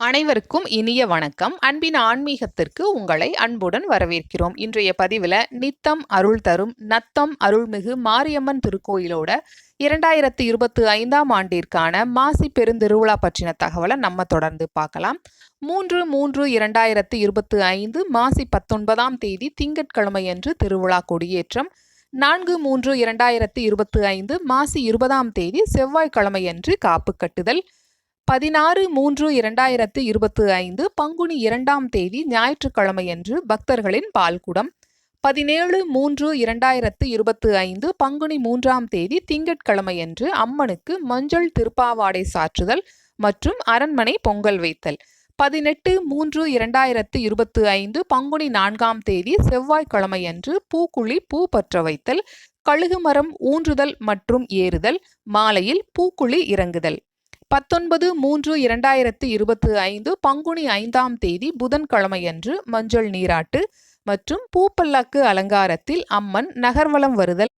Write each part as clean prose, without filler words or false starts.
அனைவருக்கும் இனிய வணக்கம். அன்பின் ஆன்மீகத்திற்கு உங்களை அன்புடன் வரவேற்கிறோம். இன்றைய பதிவில் நித்தம் அருள் தரும் நத்தம் அருள்மிகு மாரியம்மன் திருக்கோயிலோட 2025ஆம் ஆண்டிற்கான மாசி பெருந்திருவிழா பற்றின தகவலை நம்ம தொடர்ந்து பார்க்கலாம். 3/3/2025 மாசி 19ஆம் தேதி திங்கட்கிழமையன்று திருவிழா கொடியேற்றம். 4/3/2025 மாசி 20ஆம் தேதி செவ்வாய்க்கிழமையன்று காப்பு கட்டுதல். 16/3/2025 பங்குனி 2ஆம் தேதி ஞாயிற்றுக்கிழமையன்று பக்தர்களின் பால்குடம். 17/3/2025 பங்குனி 3ஆம் தேதி திங்கட்கிழமையன்று அம்மனுக்கு மஞ்சள் திருப்பாவாடை சாற்றுதல் மற்றும் அரண்மனை பொங்கல் வைத்தல். 18/3/2025 பங்குனி 4ஆம் தேதி செவ்வாய்க்கிழமையன்று பூக்குழி பூ பற்ற வைத்தல், கழுகுமரம் ஊன்றுதல் மற்றும் ஏறுதல், மாலையில் பூக்குழி இறங்குதல். 19/3/2025 பங்குனி 5ஆம் தேதி புதன்கிழமையன்று மஞ்சள் நீராட்டு மற்றும் பூப்பல்லாக்கு அலங்காரத்தில் அம்மன் நகர்வலம் வருதல்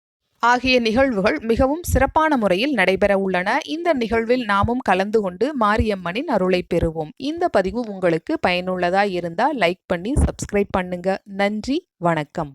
ஆகிய நிகழ்வுகள் மிகவும் சிறப்பான முறையில் நடைபெற உள்ளன. இந்த நிகழ்வில் நாமும் கலந்து கொண்டு மாரியம்மனின் அருளை பெறுவோம். இந்த பதிவு உங்களுக்கு பயனுள்ளதா இருந்தால் லைக் பண்ணி சப்ஸ்கிரைப் பண்ணுங்க. நன்றி, வணக்கம்.